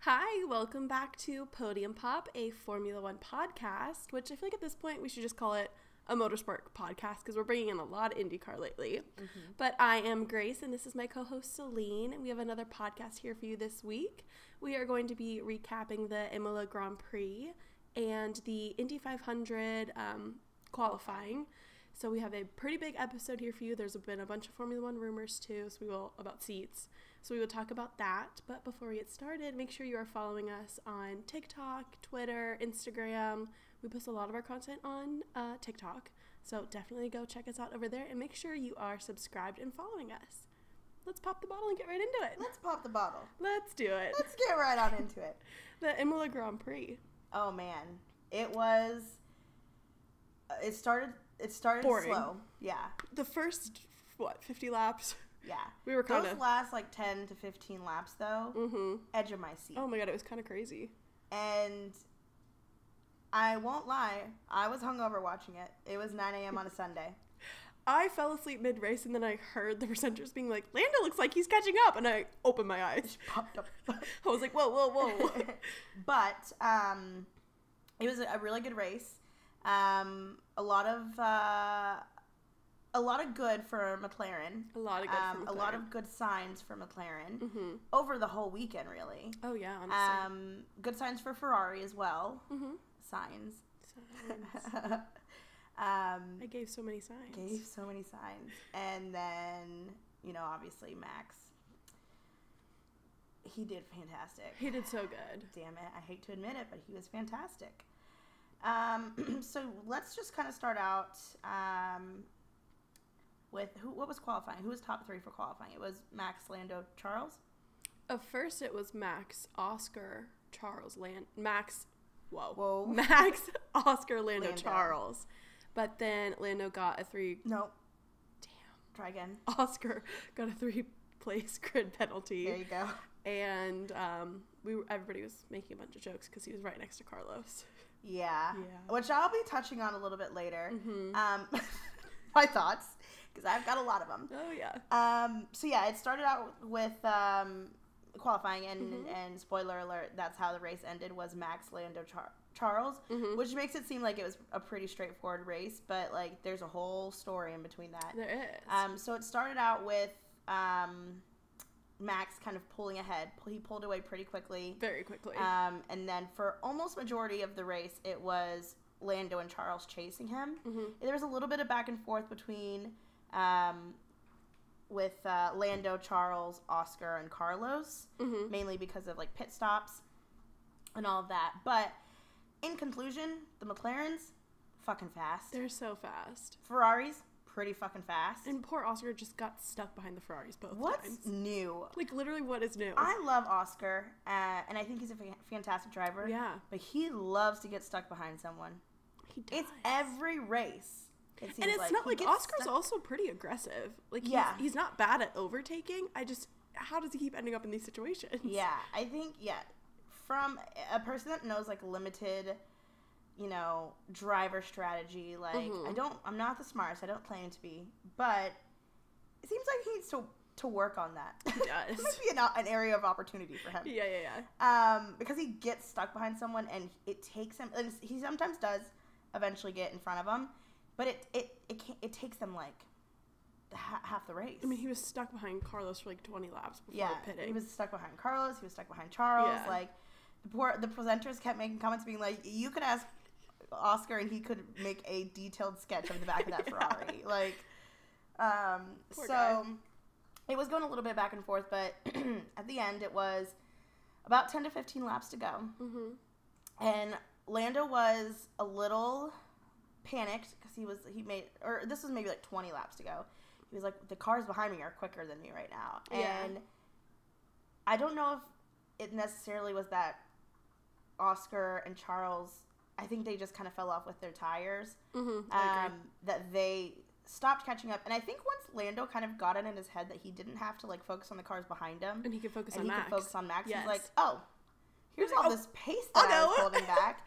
Hi, welcome back to Podium Pop, a Formula One podcast, which I feel like at this point we should just call it a motorsport podcast because we're bringing in a lot of IndyCar lately. But I am Grace, and this is my co-host Celine, and we have another podcast here for you this week. We are going to be recapping the Imola Grand Prix and the Indy 500 qualifying. So we have a pretty big episode here for you. There's been a bunch of Formula One rumors too, about seats. So we will talk about that. But before we get started, make sure you are following us on TikTok, Twitter, Instagram. We post a lot of our content on TikTok. So definitely go check us out over there and make sure you are subscribed and following us. Let's pop the bottle and get right into it. Let's pop the bottle. Let's do it. Let's get right on into it. The Imola Grand Prix. Oh man, it started boring. slow. Yeah. The first 50 laps? Yeah. We were kind of... Those last 10 to 15 laps, though, edge of my seat. Oh, my God. It was kind of crazy. And I won't lie. I was hungover watching it. It was 9 a.m. on a Sunday. I fell asleep mid-race, and then I heard the presenters being like, Lando looks like he's catching up. And I opened my eyes. Popped up. I was like, whoa. But it was a really good race. A lot of good for McLaren. A lot of good signs for McLaren over the whole weekend, really. Oh yeah, honestly. Good signs for Ferrari as well. Signs. I gave so many signs. And then, obviously Max. He did fantastic. He did so good. Damn it. I hate to admit it, but he was fantastic. So let's just kind of start out with what was qualifying? Who was top three for qualifying? It was Max, Lando, Charles? First it was Max, Oscar, Charles, Max, Oscar, Lando, Charles. But then Lando got a Nope. Damn. Try again. Oscar got a 3-place grid penalty. There you go. And everybody was making a bunch of jokes because he was right next to Carlos. Yeah. Which I'll be touching on a little bit later. My thoughts, because I've got a lot of them. Oh, yeah. So, yeah, it started out with qualifying, and spoiler alert, that's how the race ended, was Max, Lando, Charles, which makes it seem like it was a pretty straightforward race, but, there's a whole story in between that. There is. So it started out with Max kind of pulling ahead. He pulled away pretty quickly. Very quickly. And then for almost majority of the race, it was Lando and Charles chasing him. There was a little bit of back and forth between with Lando, Charles, Oscar, and Carlos, mainly because of pit stops and all of that. But in conclusion, the McLarens, fucking fast. They're so fast. Ferraris, pretty fucking fast. And poor Oscar just got stuck behind the Ferraris both times. What's new? Literally, what is new? I love Oscar, and I think he's a fantastic driver. Yeah. But he loves to get stuck behind someone. He does. It's every race. It seems and it's not like Oscar's stuck. Also pretty aggressive. He's not bad at overtaking. How does he keep ending up in these situations? Yeah, I think, from a person that knows, limited... driver strategy. I'm not the smartest. I don't claim to be, but it seems like he needs to work on that. He does. It might be an area of opportunity for him. Yeah. Because he gets stuck behind someone, and it takes him. And he sometimes does eventually get in front of him, but it takes them half the race. I mean, he was stuck behind Carlos for 20 laps before pitting. He was stuck behind Carlos. He was stuck behind Charles. Yeah. The presenters kept making comments being like, you could ask Oscar and he could make a detailed sketch of the back of that Ferrari. Poor guy. It was going a little bit back and forth, but at the end it was about 10 to 15 laps to go. And Lando was a little panicked because this was maybe 20 laps to go. He was like, the cars behind me are quicker than me right now. And I don't know if it necessarily was that Oscar and Charles, I think they just kind of fell off with their tires. That they stopped catching up. And I think once Lando kind of got it in his head that he didn't have to focus on the cars behind him. And he could focus on Max. Yes. He's like, here's all this pace that I was holding back.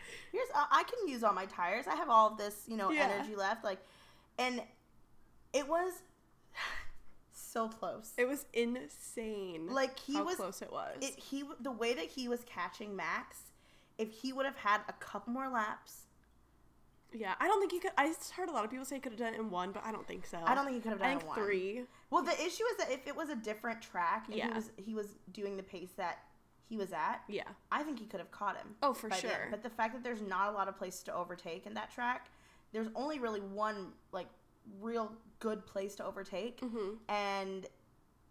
I can use all my tires. I have all of this, energy left. And it was so close. It was insane. Like, how close it was. The way that he was catching Max, if he would have had a couple more laps. Yeah, I don't think he could. I heard a lot of people say he could have done it in 1, but I don't think so. I don't think he could have done it in 1. 3. Well, the issue is that if it was a different track and yeah. he was doing the pace that he was at, yeah, I think he could have caught him. Oh, for sure. But the fact that there's not a lot of places to overtake in that track, there's only really one, like, real good place to overtake. Mm-hmm. And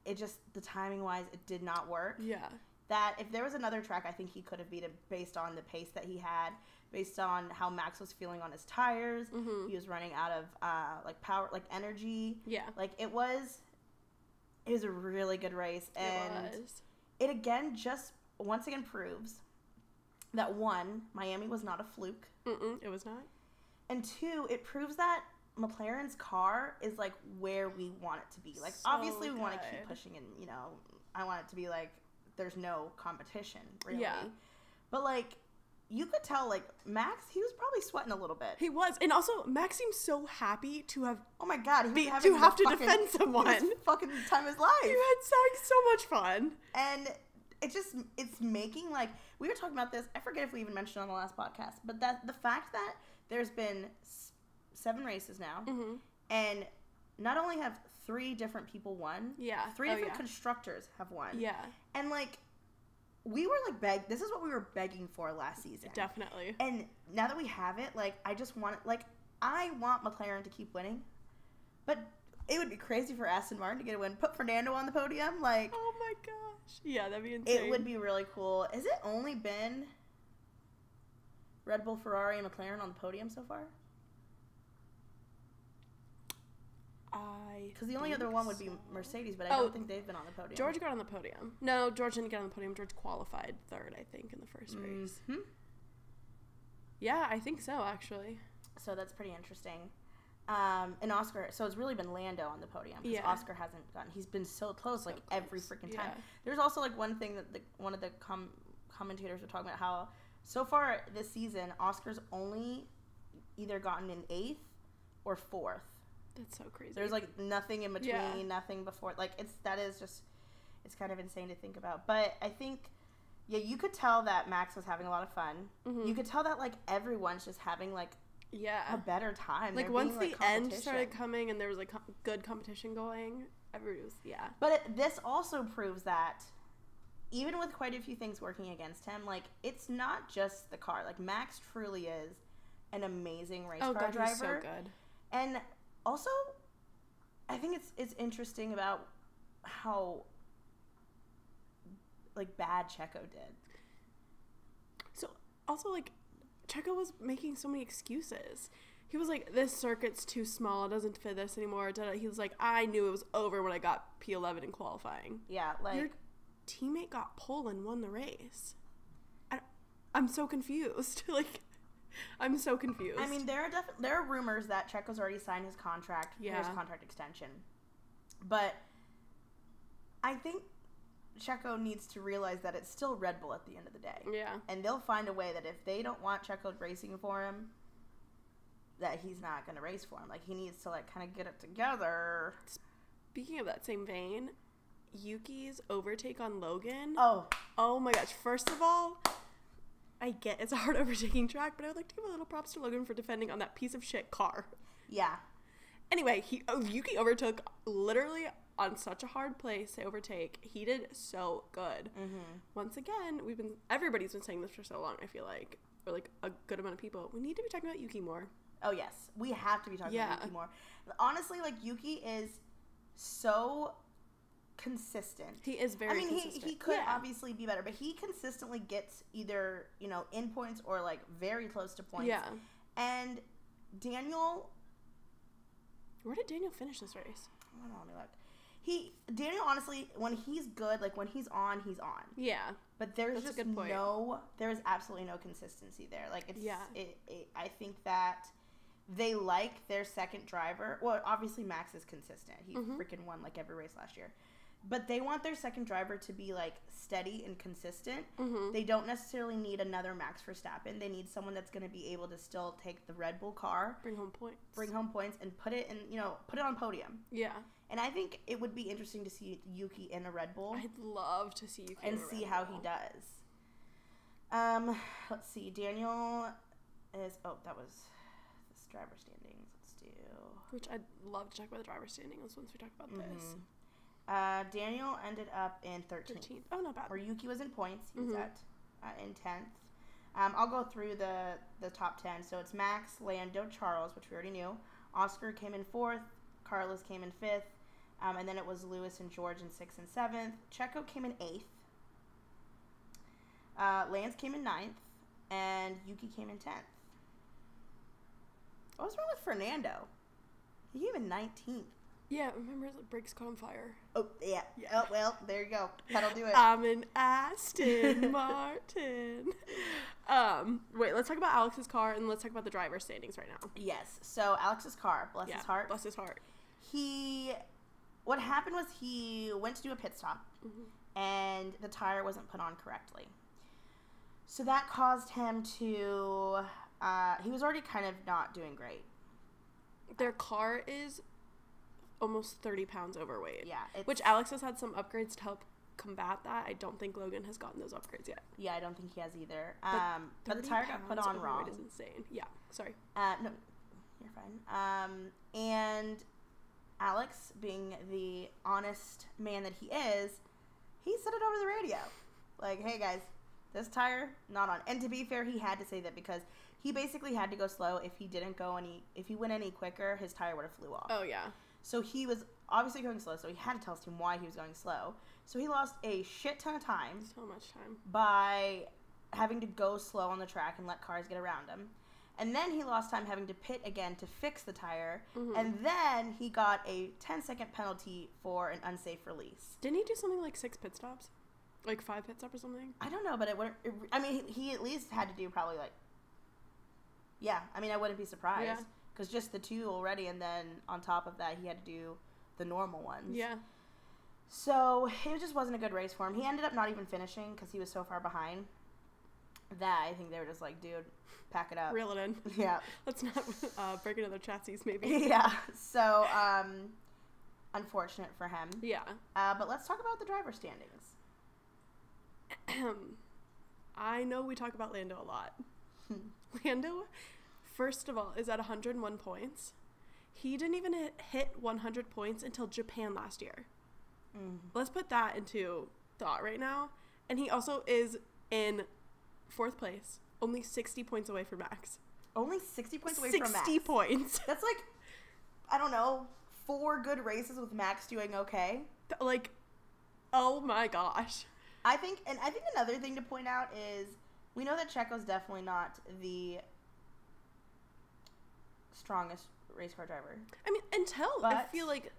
it just, the timing-wise, it did not work. Yeah. That if there was another track, I think he could have beat it based on the pace that he had, based on how Max was feeling on his tires. Mm-hmm. He was running out of like power, like energy. Yeah. Like it was a really good race, and it again just once again proves that 1, Miami was not a fluke. It was not. And 2, it proves that McLaren's car is like where we want it to be. Like So obviously we want to good. keep pushing, and I want it to be like there's no competition really. Yeah. But like you could tell, like Max, he was probably sweating a little bit. He was, and also Max seems so happy to have. Oh my god, he was to have to defend someone. Fucking time of his life. He was having so much fun, and it's making, like, we were talking about this. I forget if we even mentioned it on the last podcast, but that the fact that there's been 7 races now, mm-hmm. and not only have 3 different people won, yeah, 3 different constructors have won, yeah, and like we were like this is what we were begging for last season, definitely. And now that we have it, like I just want it, like I want McLaren to keep winning, but it would be crazy for Aston Martin to get a win. Put Fernando on the podium, like oh my gosh, yeah, that'd be insane. It would be really cool. Has it only been Red Bull, Ferrari, and McLaren on the podium so far? Because the only other one would be Mercedes, but I don't think they've been on the podium. George got on the podium. No, George didn't get on the podium. George qualified 3rd, I think, in the first race. Mm-hmm. Yeah, I think so, actually. So that's pretty interesting. And Oscar, so it's really been Lando on the podium, because Oscar hasn't gotten. He's been so close, like every freaking time. There's also like one thing that one of the commentators were talking about, how so far this season Oscar's only either gotten in 8th or 4th. That's so crazy. There's like nothing in between, nothing before. Like it's kind of insane to think about. But I think, yeah, you could tell that Max was having a lot of fun. Mm-hmm. You could tell that like everyone's just having like a better time. Like once the end started coming and there was like good competition going, everybody was But this also proves that even with quite a few things working against him, like it's not just the car. Like Max truly is an amazing race car driver. He's so good. And also, I think it's interesting about how like bad Checo did. So also like Checo was making so many excuses. He was like, this circuit's too small, it doesn't fit this anymore. He was like, I knew it was over when I got P11 in qualifying. Yeah, like your teammate got pole and won the race. I'm so confused. Like, I'm so confused. I mean, there are rumors that Checo's already signed his contract, his contract extension. But I think Checo needs to realize that it's still Red Bull at the end of the day. Yeah. And they'll find a way that if they don't want Checo racing for him, that he's not going to race for him. Like, he needs to, like, kind of get it together. Speaking of that same vein, Yuki's overtake on Logan. Oh my gosh. First of all, I get it's a hard overtaking track, but I would like to give a little props to Logan for defending on that piece of shit car. Yeah. Anyway, Yuki overtook literally on such a hard place to overtake. He did so good. Mm-hmm. Once again, everybody's been saying this for so long, I feel like, or like a good amount of people. We need to be talking about Yuki more. Oh, yes. We have to be talking about Yuki more. Honestly, like, Yuki is so consistent. He is very consistent. He could obviously be better, but he consistently gets either, in points or, like, very close to points. Yeah. And Daniel... Where did Daniel finish this race? I don't know, let me look. Daniel, honestly, when he's good, like, when he's on, he's on. Yeah. But there's just there's absolutely no consistency there. Like, it's... Yeah. I think that they like their second driver. Well, obviously Max is consistent. He freaking won like every race last year. But they want their second driver to be like steady and consistent. Mm-hmm. They don't necessarily need another Max Verstappen. They need someone that's going to be able to still take the Red Bull car, bring home points, and put it in, put it on podium. Yeah. And I think it would be interesting to see Yuki in a Red Bull. I'd love to see Yuki and see how he does. Let's see. Daniel is... Oh, that was this driver standings. Let's do... Which I'd love to talk about the driver standings once we talk about this. Daniel ended up in 13th. Oh, not bad. Where Yuki was in points. He was in 10th. I'll go through the top 10. So it's Max, Lando, Charles, which we already knew. Oscar came in 4th. Carlos came in 5th. And then it was Lewis and George in 6th and 7th. Checo came in 8th. Lance came in 9th. And Yuki came in 10th. What was wrong with Fernando? He came in 19th. Yeah, remember his brakes caught on fire. Oh, yeah. Oh, well, there you go. That'll do it. I'm an Aston Martin. Wait, let's talk about Alex's car and let's talk about the driver standings right now. Yes. So, Alex's car, bless his heart. Bless his heart. What happened was he went to do a pit stop and the tire wasn't put on correctly. So, that caused him to, he was already kind of not doing great. Their car is almost 30 pounds overweight. Yeah. Which Alex has had some upgrades to help combat that. I don't think Logan has gotten those upgrades yet. Yeah, I don't think he has either. But the tire got put on wrong. It is insane. Yeah, sorry. No, you're fine. And Alex, being the honest man that he is, he said it over the radio. Like, hey guys, this tire, not on. And to be fair, he had to say that because he basically had to go slow. If he went any quicker, his tire would have flew off. Oh, yeah. So he was obviously going slow, so he had to tell his team why he was going slow. So he lost a shit ton of time. So much time. By having to go slow on the track and let cars get around him. And then he lost time having to pit again to fix the tire. And then he got a 10-second penalty for an unsafe release. Didn't he do something like 6 pit stops? Like 5 pit stops or something? I don't know, but he at least had to do probably like... Yeah, I mean, I wouldn't be surprised. Yeah. Because just the 2 already, and then on top of that, he had to do the normal ones. Yeah. So, it just wasn't a good race for him. He ended up not even finishing because he was so far behind that I think they were just like, dude, pack it up. Reel it in. Yeah. Let's not break another chassis, maybe. Yeah. So, unfortunate for him. Yeah. But let's talk about the driver standings. I know we talk about Lando a lot. Lando... First of all, is at 101 points. He didn't even hit 100 points until Japan last year. Let's put that into thought right now. And he also is in 4th place, only 60 points away from Max. Only 60 points away from Max? 60 points. That's like, I don't know, 4 good races with Max doing okay. Like, oh my gosh. I think another thing to point out is we know that Checo's definitely not the strongest race car driver. I mean, I feel like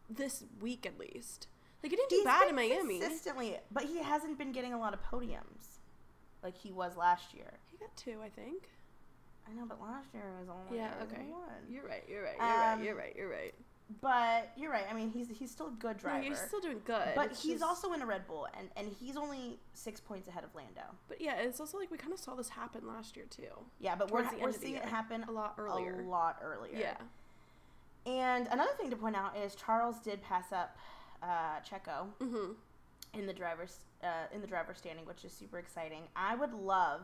this week at least. Like, he didn't do bad in Miami. Consistently, but he hasn't been getting a lot of podiums like he was last year. He got 2, I think. I know, but last year was only one. You're right. But you're right. I mean, he's still a good driver. No, he's still doing good. But he's also in a Red Bull, and he's only 6 points ahead of Lando. But yeah, it's also like we kind of saw this happen last year too. Yeah, but we're seeing it happen a lot earlier. Yeah. And another thing to point out is Charles did pass up Checo in the driver standing, which is super exciting. I would love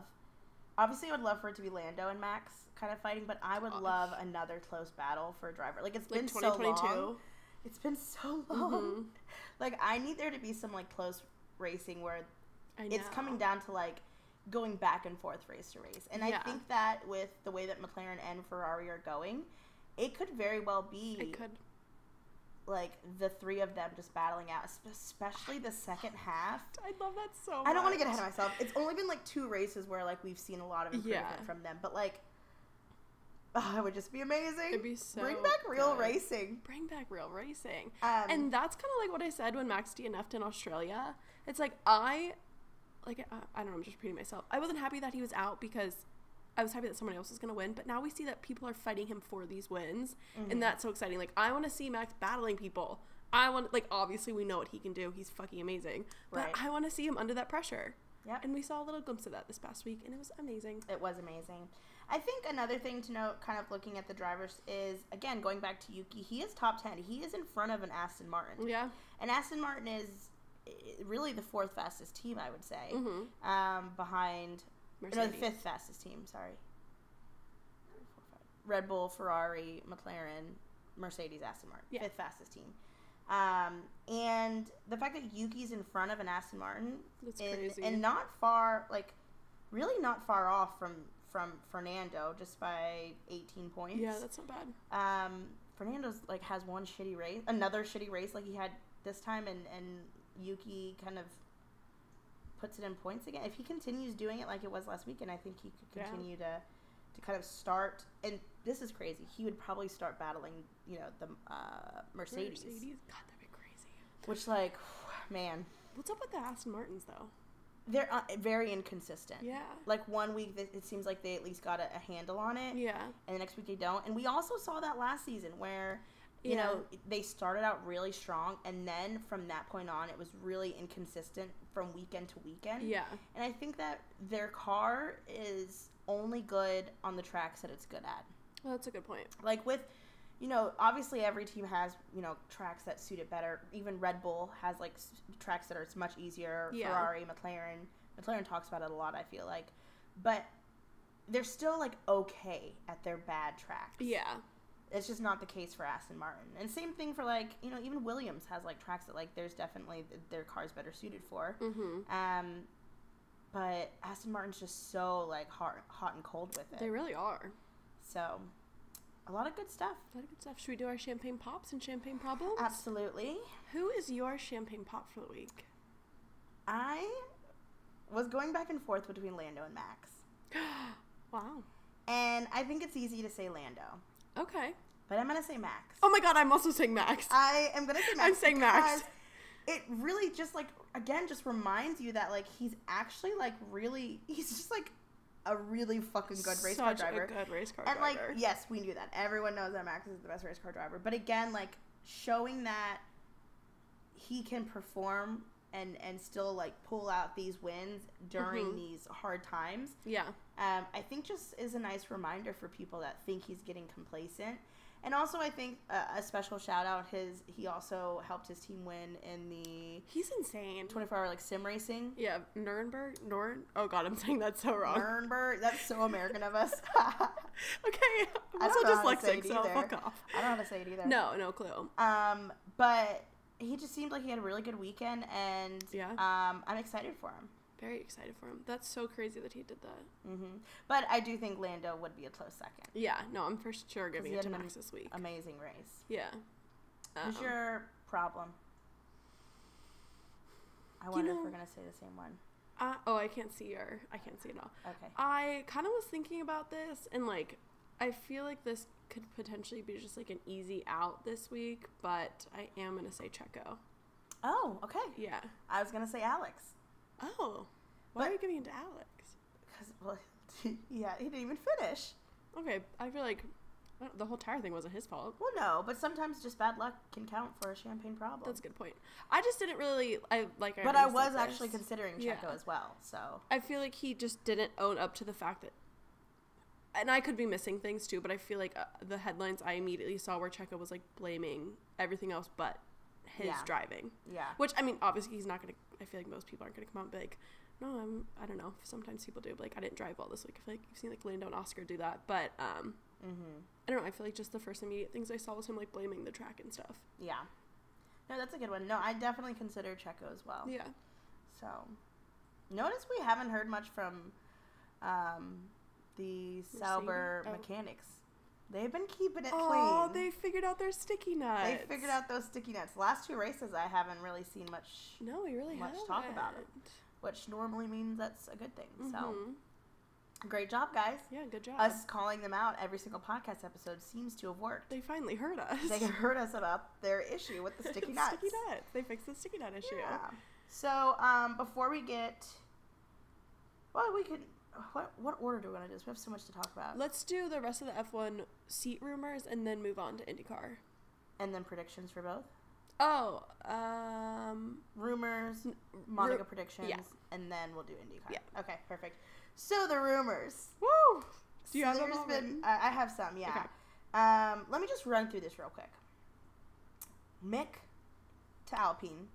for it to be Lando and Max kind of fighting, but I would love another close battle for a driver. Like, it's been so long. It's been so long. Like, I need there to be some, like, close racing where it's coming down to, like, going back and forth race to race. And I think that with the way that McLaren and Ferrari are going, it could very well be... It could. Like, the 3 of them just battling out, especially the second half. I love that so much. I don't want to get ahead of myself. It's only been, like, 2 races where, like, we've seen a lot of improvement from them. But, like, it would just be amazing. It'd be so Bring back real racing. Bring back real racing. And that's kind of like what I said when Max DNF'd in Australia. It's like, I don't know, I'm just repeating myself. I wasn't happy that he was out because I was happy that someone else was going to win, but now we see that people are fighting him for these wins, and that's so exciting. Like, I want to see Max battling people. Obviously we know what he can do. He's fucking amazing. But I want to see him under that pressure. Yep. And we saw a little glimpse of that this past week, and it was amazing. It was amazing. I think another thing to note, kind of looking at the drivers, is, again, going back to Yuki, he is top 10. He is in front of an Aston Martin. Yeah. And Aston Martin is really the fourth fastest team, I would say, behind Mercedes. No, the fifth fastest team, sorry. Red Bull, Ferrari, McLaren, Mercedes, Aston Martin. Yeah. Fifth fastest team. And the fact that Yuki's in front of an Aston Martin That's crazy. And not far, like, really not far off from Fernando, just by 18 points. Yeah, that's not bad. Fernando's, like, has another shitty race like he had this time, and Yuki kind of puts it in points again. If he continues doing it like it was last weekend, I think he could continue to kind of start, and this is crazy, he would probably start battling, the Mercedes. God, that'd be crazy. Which, like, man. What's up with the Aston Martins, though? They're very inconsistent. Yeah. Like, one week it seems like they at least got a handle on it. Yeah. And the next week they don't. And we also saw that last season where, you know, they started out really strong, and then from that point on, it was really inconsistent from weekend to weekend. Yeah. And I think that their car is only good on the tracks that it's good at. Well, that's a good point. Like, with, obviously every team has, tracks that suit it better. Even Red Bull has, like, tracks that are much easier. Yeah. Ferrari, McLaren talks about it a lot, I feel like. But they're still, like, okay at their bad tracks. Yeah. It's just not the case for Aston Martin. And same thing for, like, even Williams has, like, tracks that, like, there's definitely their car's better suited for. Mm-hmm. But Aston Martin's just so, like, hot and cold with it. They really are. So, a lot of good stuff. Should we do our champagne pops and champagne problems? Absolutely. Who is your champagne pop for the week? I was going back and forth between Lando and Max. Wow. And I think it's easy to say Lando. Okay. But I'm going to say Max. Oh my god, I'm also saying Max. I am going to say Max. I'm saying Max. It really just, like, again, just reminds you that, like, he's actually, like, he's just, like, a really fucking good race car driver. Such a good race car driver. And, driver. like, yes, we knew that. Everyone knows that Max is the best race car driver. But, again, like, showing that he can perform and still, like, pull out these wins during these hard times. Yeah. I think just is a nice reminder for people that think he's getting complacent. And also, I think a special shout out, he also helped his team win in the... He's insane. 24-hour, like, sim racing. Yeah, oh god, I'm saying that so wrong. Nuremberg, that's so American of us. Okay, I'm so dyslexic, so fuck off. I don't know how to say it either. No clue. But he just seemed like he had a really good weekend, and I'm excited for him. Very excited for him. That's so crazy that he did that. Mm-hmm. But I do think Lando would be a close second. Yeah, no, I'm for sure giving it to Max this week. Amazing race. Yeah. What's your problem? I wonder if we're going to say the same one. I can't see it all. Okay. I kind of was thinking about this, and, like, I feel like this could potentially be just, like, an easy out this week, but I am going to say Checo. Oh, okay. Yeah. I was going to say Alex. Oh. Why are you giving it to Alex? Because, well, yeah, he didn't even finish. Okay, I feel like the whole tire thing wasn't his fault. Well, no, but sometimes just bad luck can count for a champagne problem. That's a good point. I just didn't really, But I was actually considering Checo as well, so. I feel like he just didn't own up to the fact that, and I could be missing things too, but I feel like the headlines I immediately saw where Checo was, like, blaming everything else but his driving. Yeah. Which, I mean, obviously he's not going to, I feel like most people aren't going to come out and be like, no, I don't know. Sometimes people do, but, like, I didn't drive well this week. I feel like you've seen, like, Lando and Oscar do that, but, I don't know. I feel like just the first immediate things I saw was him, like, blaming the track and stuff. Yeah. No, that's a good one. No, I definitely consider Checo as well. Yeah. So, notice we haven't heard much from the Sauber mechanics. They've been keeping it clean. Oh, they figured out their sticky nuts. They figured out those sticky nuts. The last two races, I haven't really seen much. No, we really haven't. Talk about it, which normally means that's a good thing. So, great job, guys. Yeah, good job. Us calling them out every single podcast episode seems to have worked. They finally heard us. They heard us about their issue with the sticky nuts. Sticky nuts. They fixed the sticky nut issue. Yeah. So, before we get, we could. What order do we want to do this? We have so much to talk about. Let's do the rest of the F1 seat rumors and then move on to IndyCar. And then predictions for both? Oh, rumors, Monaco predictions, and then we'll do IndyCar. Yeah. Okay, perfect. So the rumors. Woo! Do you have them all written? I have some, yeah. Okay. Let me just run through this real quick. Mick to Alpine.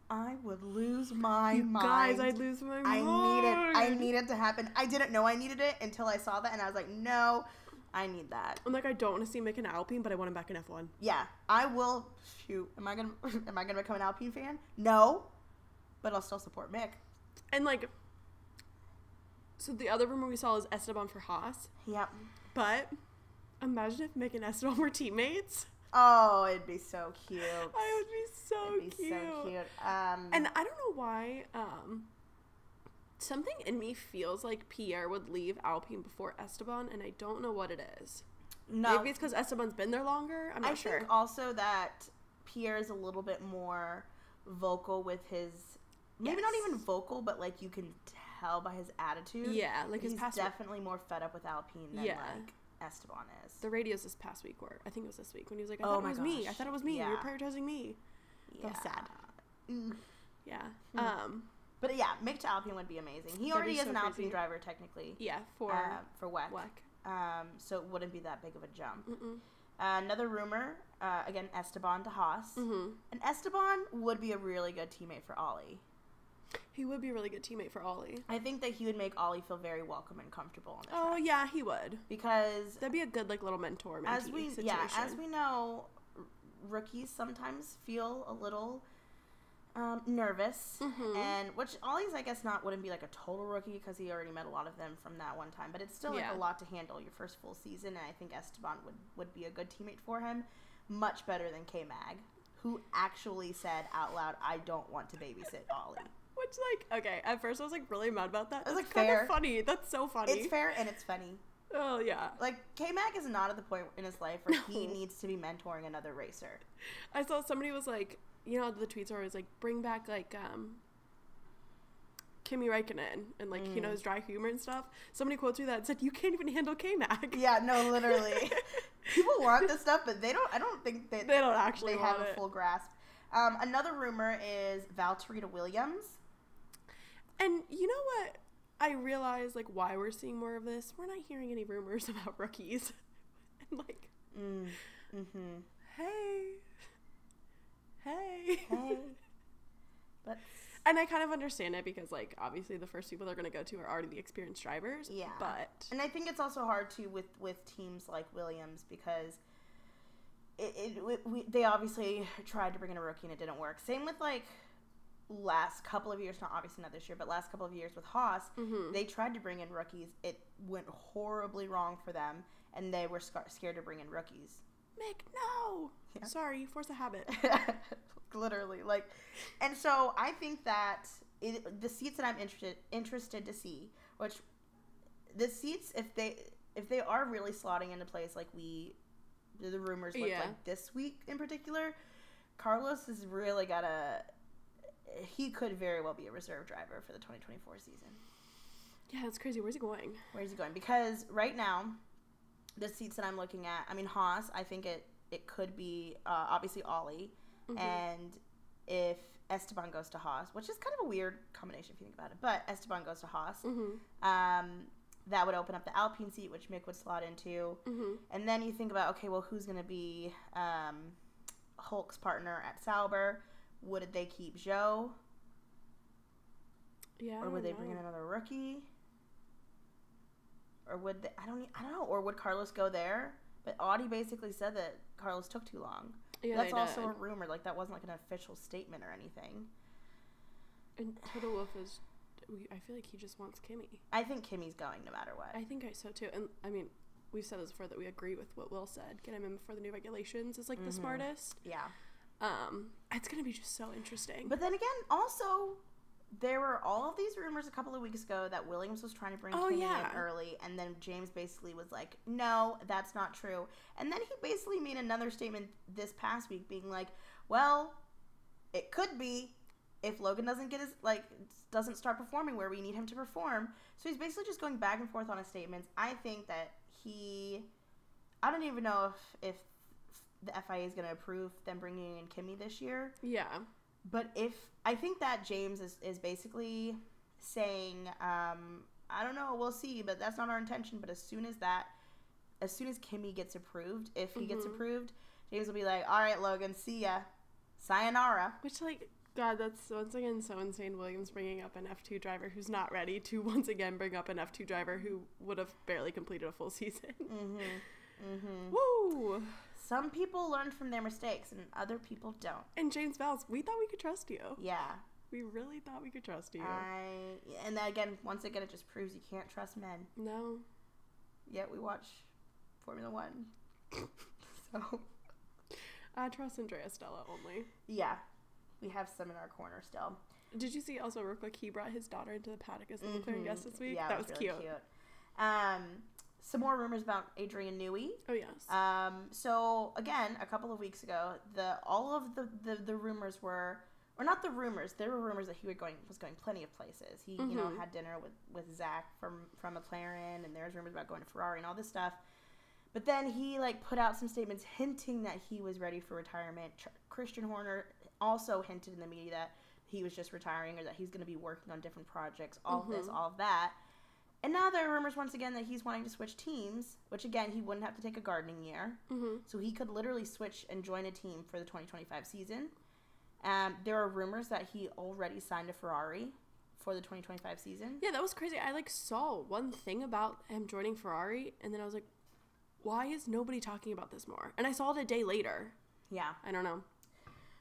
I would lose my mind. Guys, I'd lose my mind. I need it to happen. I didn't know I needed it until I saw that, and I was like, no, I need that. I'm like, I don't want to see Mick in Alpine, but I want him back in F1. Yeah, I will. Shoot, am I gonna become an Alpine fan? No, but I'll still support Mick. And like, so the other rumor we saw is Esteban for Haas. Yep. But imagine if Mick and Esteban were teammates. Oh, it'd be so cute. I would be so cute. So cute. And I don't know why. Something in me feels like Pierre would leave Alpine before Esteban, and I don't know what it is. No, maybe it's because Esteban's been there longer. I'm not sure. I think also that Pierre is a little bit more vocal with his. Maybe not even vocal, but like you can tell by his attitude. Yeah, like he's definitely more fed up with Alpine than like Esteban is. The radios this past week were, I think it was this week, when he was like, I thought it was me. Yeah. You're prioritizing me. Yeah. That was sad. Yeah. But yeah, Mick to Alpine would be amazing. He already is an Alpine driver technically. Yeah, for WEC. So it wouldn't be that big of a jump. Another rumor, again, Esteban to Haas. And Esteban would be a really good teammate for Ollie. He would be a really good teammate for Ollie. I think that he would make Ollie feel very welcome and comfortable on the track. Oh, yeah, he would. Because that'd be a good, like, little mentee situation. Yeah, as we know, rookies sometimes feel a little nervous. And which Ollie's, I guess, wouldn't be like a total rookie because he already met a lot of them from that one time. But it's still like a lot to handle your first full season. And I think Esteban would be a good teammate for him. Much better than K-Mag, who actually said out loud, I don't want to babysit Ollie. Which, like, okay, at first I was, like, really mad about that. It's like kind of funny. That's so funny. It's fair and it's funny. Oh, yeah. Like, K-Mag is not at the point in his life where he needs to be mentoring another racer. I saw somebody was like, you know, the tweets are always like, bring back, like, Kimi Räikkönen and, like, you know, his dry humor and stuff. Somebody quotes me that and said, you can't even handle K-Mag. Yeah, no, literally. People want this stuff, but I don't think they don't actually have a full grasp. Another rumor is Valtteri to Williams. And you know what? I realize, like, why we're seeing more of this. We're not hearing any rumors about rookies. And, like, hey. And I kind of understand it because, like, obviously the first people they're going to go to are already the experienced drivers. Yeah. But. And I think it's also hard, too, with teams like Williams because they obviously tried to bring in a rookie and it didn't work. Same with, like, last couple of years, obviously not this year, but last couple of years with Haas, they tried to bring in rookies. It went horribly wrong for them, and they were scared to bring in rookies. Mick, no! Yeah. Sorry, force a habit. Literally, like, and so I think that the seats that I'm interested to see, which the seats, if they are really slotting into place like the rumors look like this week in particular, Carlos has really got he could very well be a reserve driver for the 2024 season. Yeah, that's crazy. Where's he going? Because right now, the seats that I'm looking at, I mean, Haas, I think it could be obviously Ollie. And if Esteban goes to Haas, which is kind of a weird combination if you think about it, but Esteban goes to Haas, that would open up the Alpine seat, which Mick would slot into. And then you think about, okay, well, who's going to be Hulk's partner at Sauber? Would they keep Zhou? Yeah. Or would they bring in another rookie? Or would they? I don't know. Or would Carlos go there? But Audi basically said that Carlos took too long. Yeah, that's also a rumor. Like, that wasn't like an official statement or anything. And Toto Wolff is, I feel like he just wants Kimi. I think Kimi's going no matter what. I think so too. And I mean, we've said this before that we agree with what Will said. Get him in before the new regulations is like the smartest. Yeah. It's gonna be just so interesting. But then again, also, there were all of these rumors a couple of weeks ago that Williams was trying to bring Kimi in early, and then James basically was like, no, that's not true. And then he basically made another statement this past week being like, well, it could be if Logan doesn't start performing where we need him to perform. So he's basically just going back and forth on his statements. I think that I don't even know if the FIA is going to approve them bringing in Kimi this year. Yeah. But I think that James is basically saying, I don't know, we'll see, but that's not our intention. But as soon as Kimmy gets approved, if he gets approved, James will be like, all right, Logan, see ya. Sayonara. Which, like, God, that's once again so insane. Williams bringing up an F2 driver who's not ready to once again bring up an F2 driver who would have barely completed a full season. Woo! Some people learn from their mistakes and other people don't. And James Vowles, we thought we could trust you. Yeah. We really thought we could trust you. And then again, once again, it just proves you can't trust men. No. Yet we watch Formula One. So. I trust Andrea Stella only. Yeah. We have some in our corner still. Did you see also real quick, he brought his daughter into the paddock as the McLaren guest this week? Yeah, that was really cute. Some more rumors about Adrian Newey. Oh, yes. So, again, a couple of weeks ago, all of the rumors were, or not the rumors, there were rumors that he was going plenty of places. He, you know, had dinner with Zach from McLaren, and there was rumors about going to Ferrari and all this stuff. But then he, like, put out some statements hinting that he was ready for retirement. Christian Horner also hinted in the media that he was just retiring or that he's going to be working on different projects, all of this, all of that. And now there are rumors once again that he's wanting to switch teams, which, again, he wouldn't have to take a gardening year. So he could literally switch and join a team for the 2025 season. There are rumors that he already signed a Ferrari for the 2025 season. Yeah, that was crazy. I, like, saw one thing about him joining Ferrari, and then I was like, why is nobody talking about this more? And I saw it a day later. Yeah. I don't know.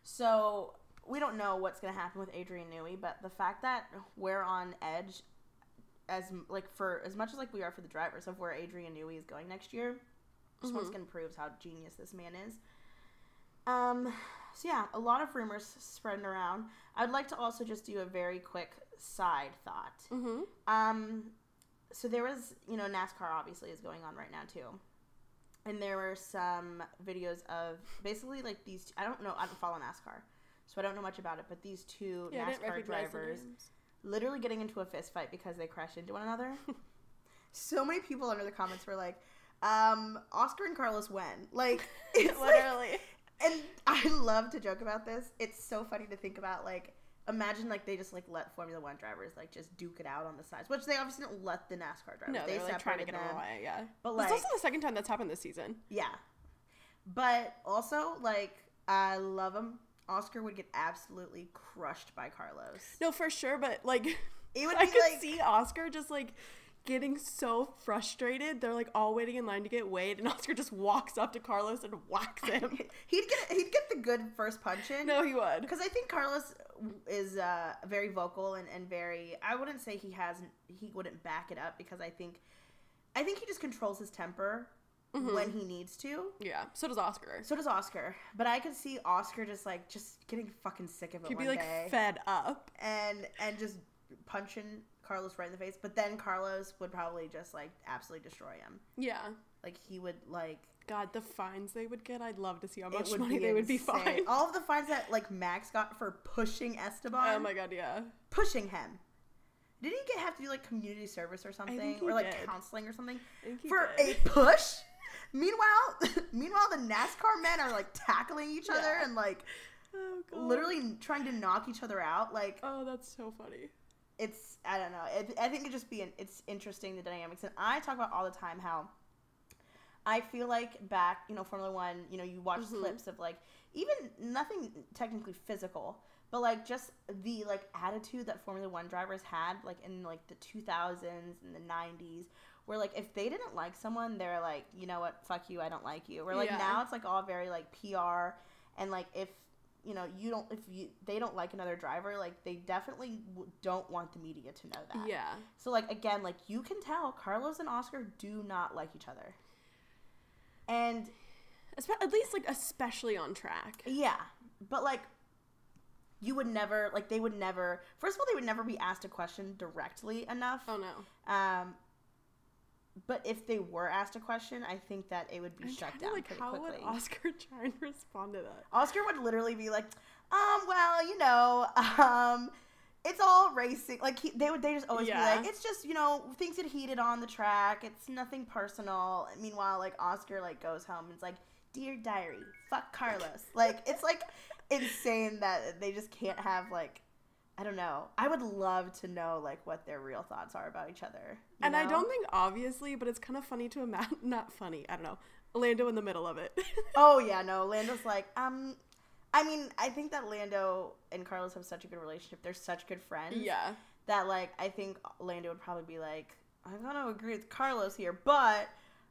So, we don't know what's going to happen with Adrian Newey, but the fact that we're on edge as much as like we are for the drivers of where Adrian Newey is going next year, just once again proves how genius this man is. So yeah, a lot of rumors spreading around. I'd like to also just do a very quick side thought. So there was, you know, NASCAR obviously is going on right now too. And there were some videos of basically like these, I don't follow NASCAR, so I don't know much about it, but these two NASCAR drivers literally getting into a fist fight because they crashed into one another. So many people under the comments were like, Oscar and Carlos when? Like, it's literally. Like, and I love to joke about this. It's so funny to think about, like, imagine, like, they just, like, let Formula One drivers, like, just duke it out on the sides. Which they obviously don't let the NASCAR drivers. No, they're, like, trying to get them away, yeah. But, like, it's also the second time that's happened this season. Yeah. But also, like, I love them. Oscar would get absolutely crushed by Carlos. No, for sure, but, like, it would I be could like, see Oscar just, like, getting so frustrated. They're, like, all waiting in line to get weighed, and Oscar just walks up to Carlos and whacks him. He'd get the good first punch in. No, he would. Because I think Carlos is very vocal and very, I wouldn't say he wouldn't back it up, because I think he just controls his temper when he needs to. Yeah, so does Oscar. But I could see Oscar just getting fucking sick of it. He'd be, like, day, fed up. And just punching Carlos right in the face. But then Carlos would probably just, like, absolutely destroy him. Yeah. Like, he would, like... God, the fines they would get, I'd love to see how much money they would be fined. All of the fines that, like, Max got for pushing Esteban. Oh my God, yeah. Pushing him. Did he have to do, like, community service or something? Or, like, counseling or something? For a push? Meanwhile, the NASCAR men are, like, tackling each other and, like, literally trying to knock each other out. Like, oh, that's so funny. It's, I don't know. I think it's interesting, the dynamics. And I talk about all the time how I feel like back, you know, Formula One, you know, you watch clips of, like, even nothing technically physical, but, like, just the, like, attitude that Formula One drivers had, like, in, like, the 2000s and the 90s, where, like, if they didn't like someone, they're like, you know what, fuck you, I don't like you. Where, like, now it's, like, all very, like, PR, and, like, if, you know, they don't like another driver, like, they definitely don't want the media to know that. Yeah. So, like, again, like, you can tell Carlos and Oscar do not like each other. And... at least, like, especially on track. Yeah. But, like, you would never, like, they would never... First of all, they would never be asked a question directly enough. Oh, no. But if they were asked a question, I think that it would be shut down pretty quickly. How would Oscar try and respond to that? Oscar would literally be like, well, you know, it's all racing. Like, they just always be like, it's just, you know, things get heated on the track. It's nothing personal. And meanwhile, like, Oscar, like, goes home and is like, dear diary, fuck Carlos. Like, it's, like, insane that they just can't have, like, I don't know. I would love to know, like, what their real thoughts are about each other. And I don't think obviously, but it's kind of funny to imagine. Not funny. I don't know. Lando in the middle of it. Oh, yeah, no. Lando's like, I mean, I think that Lando and Carlos have such a good relationship. They're such good friends. Yeah. That, like, I think Lando would probably be like, I'm going to agree with Carlos here, but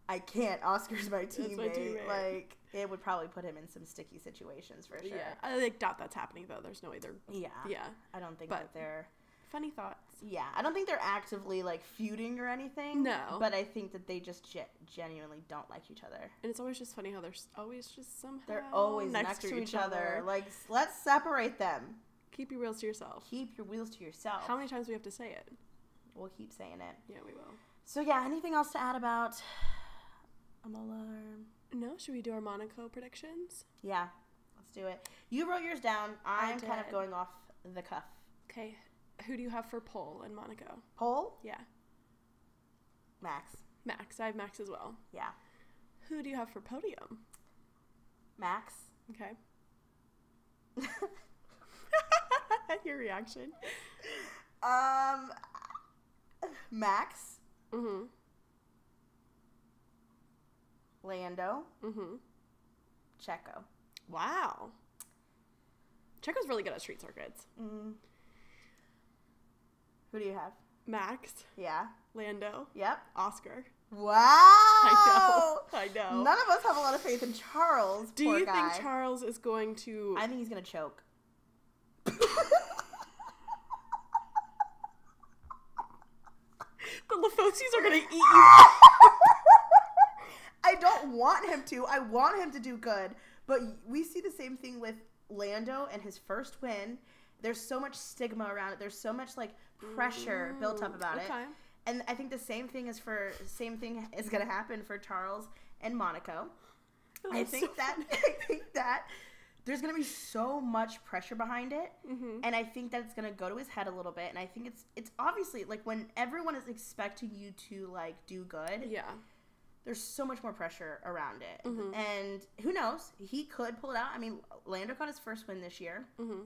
I can't. Oscar's my teammate. Like, it would probably put him in some sticky situations for sure. Yeah. I doubt that's happening, though. There's no way they're... Yeah. Yeah. I don't think that they're... Funny thoughts. Yeah. I don't think they're actively, like, feuding or anything. No. But I think that they just genuinely don't like each other. And it's always just funny how they're always just somehow... They're always next to each other. Like, let's separate them. Keep your wheels to yourself. Keep your wheels to yourself. How many times do we have to say it? We'll keep saying it. Yeah, we will. So, yeah, anything else to add about Imola? No, should we do our Monaco predictions? Yeah, let's do it. You wrote yours down. I'm kind of going off the cuff. Okay. Who do you have for pole in Monaco? Pole? Yeah. Max. Max. I have Max as well. Yeah. Who do you have for podium? Max. Okay. Your reaction. Max. Mm-hmm. Lando. Mm-hmm. Checo. Wow. Checo's really good at street circuits. Mm. Who do you have? Max. Yeah. Lando. Yep. Oscar. Wow. I know. None of us have a lot of faith in Charles. Do you think Charles is going to... I think he's going to choke. The Lafossies are going to eat you. I don't want him to. I want him to do good. But we see the same thing with Lando and his first win. There's so much stigma around it. There's so much like pressure built up about it. And I think the same thing is going to happen for Charles and Monaco. I think that there's going to be so much pressure behind it. Mm-hmm. And I think that it's going to go to his head a little bit. And I think it's obviously like when everyone is expecting you to like do good. Yeah. There's so much more pressure around it. Mm-hmm. And who knows? He could pull it out. I mean, Lando got his first win this year. Mm-hmm.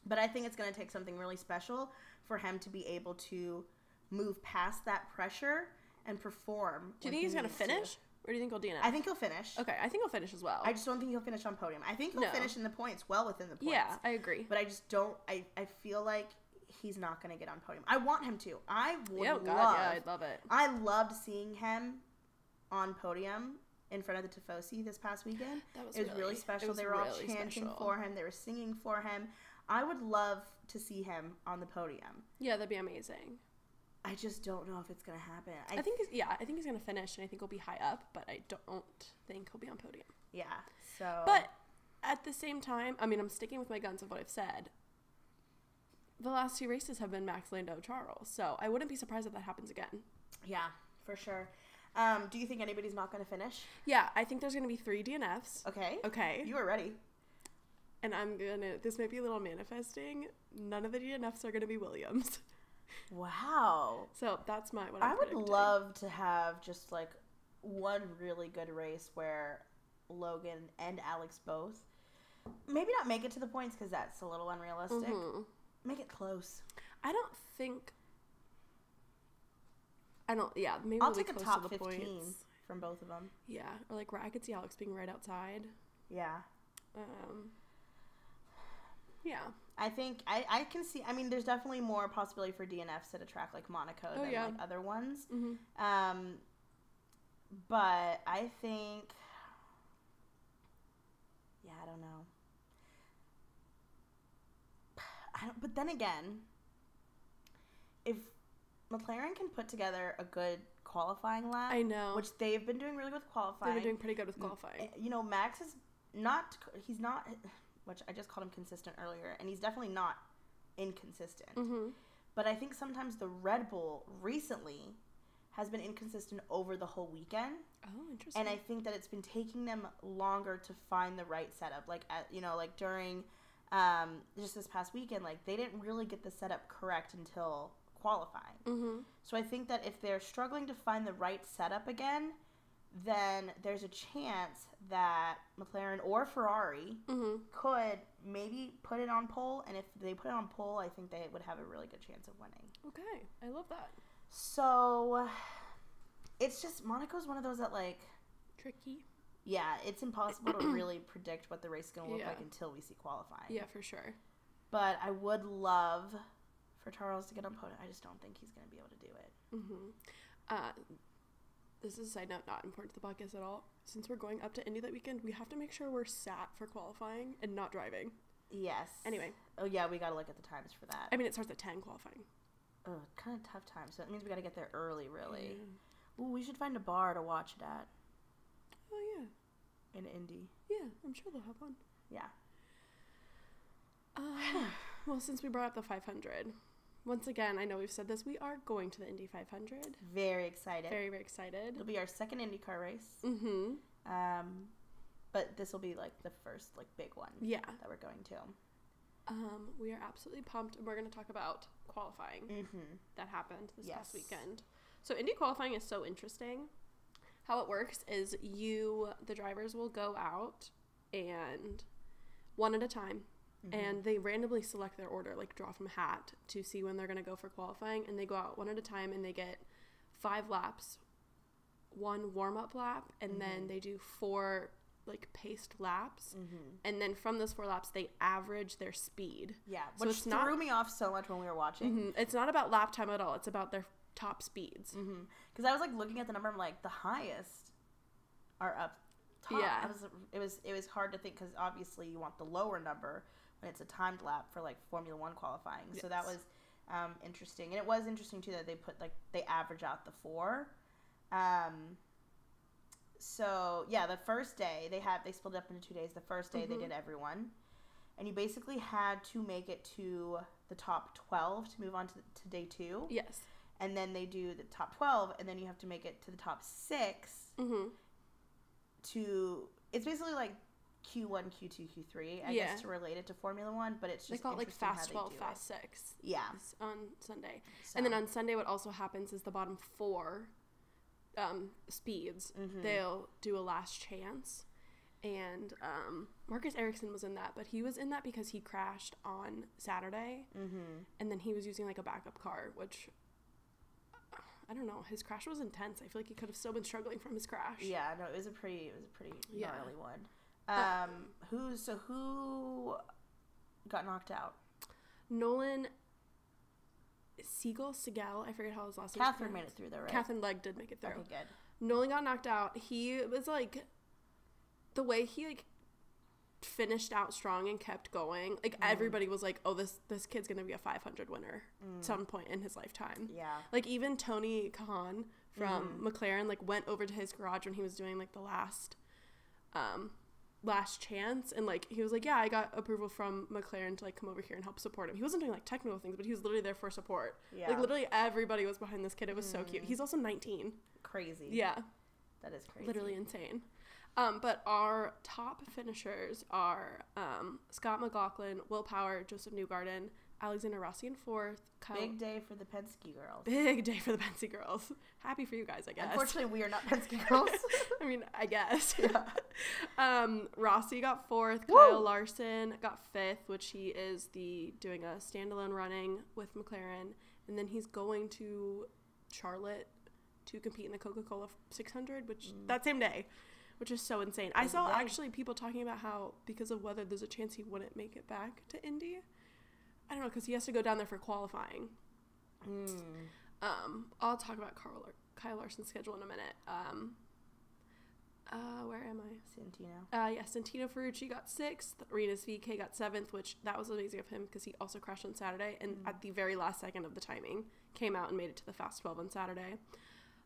But I think it's going to take something really special for him to be able to move past that pressure and perform. Do you think he's going to finish? Or do you think he'll DNF? I think he'll finish. Okay, I think he'll finish as well. I just don't think he'll finish on podium. I think he'll finish in the points, well within the points. Yeah, I agree. But I just don't, I feel like he's not going to get on podium. I want him to. I would love. Yeah, I'd love it. I loved seeing him on podium in front of the Tifosi this past weekend. It was really special. They were all chanting for him. They were singing for him. I would love to see him on the podium. Yeah, that'd be amazing. I just don't know if it's going to happen. I think he's going to finish, and I think he'll be high up, but I don't think he'll be on podium. Yeah, so... But at the same time, I mean, I'm sticking with my guns of what I've said. The last two races have been Max, Lando, Charles, so I wouldn't be surprised if that happens again. Yeah, for sure. Do you think anybody's not going to finish? Yeah, I think there's going to be 3 DNFs. Okay. You are ready. And this might be a little manifesting, none of the DNFs are going to be Williams. Wow. So that's what I'm I would predicting. love to have just like one really good race where Logan and Alex both, maybe not make it to the points because that's a little unrealistic. Mm-hmm. Make it close. Maybe I'll we'll take be a close top to the 15 points. From both of them. Yeah, or like I could see Alex being right outside. Yeah. Yeah. I think I can see. I mean, there's definitely more possibility for DNFs at a track like Monaco than like other ones. Mm-hmm. But I think, I don't know. But then again, if McLaren can put together a good qualifying lap, I know, which they've been doing really good with qualifying. They've been doing pretty good with qualifying. You know, Max is not. He's not. Which I just called him consistent earlier, and he's definitely not inconsistent. Mm-hmm. But I think sometimes the Red Bull recently has been inconsistent over the whole weekend. Oh, interesting. And I think that it's been taking them longer to find the right setup. Like, during just this past weekend, like, they didn't really get the setup correct until qualifying. Mm-hmm. So I think that if they're struggling to find the right setup again, then there's a chance that McLaren or Ferrari could maybe put it on pole. And if they put it on pole, I think they would have a really good chance of winning. Okay. I love that. So it's just Monaco's one of those that, like... Tricky. Yeah, it's impossible to really predict what the race is going to look like until we see qualifying. Yeah, for sure. But I would love for Charles to get on podium. I just don't think he's going to be able to do it. This is a side note, not important to the podcast at all. Since we're going up to Indy that weekend, we have to make sure we're sat for qualifying and not driving. Yes. Anyway. Oh, yeah, we got to look at the times for that. I mean, it starts at 10 qualifying. Oh, kind of tough time. So that means we got to get there early, really. Ooh, we should find a bar to watch it at. Oh, yeah. In Indy. Yeah, I'm sure they'll have one. Yeah. Well, since we brought up the 500, once again, I know we've said this, we are going to the Indy 500. Very excited. Very, very excited. It'll be our second IndyCar race. But this will be, like, the first, like, big one. Yeah. That we're going to. We are absolutely pumped, and we're going to talk about qualifying that happened this past weekend. So Indy qualifying is so interesting. How it works is the drivers will go out and one at a time, and they randomly select their order, like draw from a hat to see when they're going to go for qualifying, and they go out one at a time and they get 5 laps, 1 warm-up lap, and then they do 4 like paced laps, and then from those 4 laps they average their speed. Yeah, so which threw me off so much when we were watching. It's not about lap time at all. It's about their top speeds. Because I was like looking at the number, I'm like, the highest are up top. Yeah, it was hard to think, because obviously you want the lower number when it's a timed lap for like Formula 1 qualifying. So that was interesting, and it was interesting too that they average out the 4. So yeah, the first day they split it up into 2 days. The first day they did everyone, and you basically had to make it to the top 12 to move on to day 2. Yes. And then they do the top 12, and then you have to make it to the top 6 it's basically like Q1, Q2, Q3, I guess, to relate it to Formula 1, but it's just they call it like Fast 12, Fast 6. Yeah. On Sunday. So. And then on Sunday what also happens is the bottom 4 speeds, they'll do a last chance. And Marcus Ericsson was in that, but he was in that because he crashed on Saturday, and then he was using like a backup car, which... I don't know. His crash was intense. I feel like he could have still been struggling from his crash. Yeah, no, it was a pretty gnarly one. Who got knocked out? Nolan Segal, I forget how his last name. Catherine made it through though, right? Catherine Legg did make it through. Okay, good. Nolan got knocked out. He was like, the way he like finished out strong and kept going, like everybody was like, oh, this kid's gonna be a 500 winner at some point in his lifetime. Yeah, like even Tony Khan from McLaren like went over to his garage when he was doing like the last chance, and like he was like, yeah, I got approval from McLaren to like come over here and help support him. He wasn't doing like technical things, but he was literally there for support. Yeah, like literally everybody was behind this kid. It was so cute. He's also 19. Crazy. Yeah, that is crazy. Literally insane. But our top finishers are Scott McLaughlin, Will Power, Joseph Newgarden, Alexander Rossi in 4th. Big day for the Penske girls. Big day for the Penske girls. Happy for you guys, I guess. Unfortunately, we are not Penske girls. I mean, I guess. Yeah. Rossi got 4th. Woo! Kyle Larson got 5th, which he is doing a standalone running with McLaren. And then he's going to Charlotte to compete in the Coca-Cola 600, which that same day. Which is so insane. I saw actually people talking about how because of weather, there's a chance he wouldn't make it back to Indy. I don't know, because he has to go down there for qualifying. I'll talk about Kyle Larson's schedule in a minute. Where am I? Santino. Yeah, Santino Ferrucci got 6th. Arenas VK got 7th, which that was amazing of him because he also crashed on Saturday, and at the very last second of the timing, came out and made it to the Fast 12 on Saturday.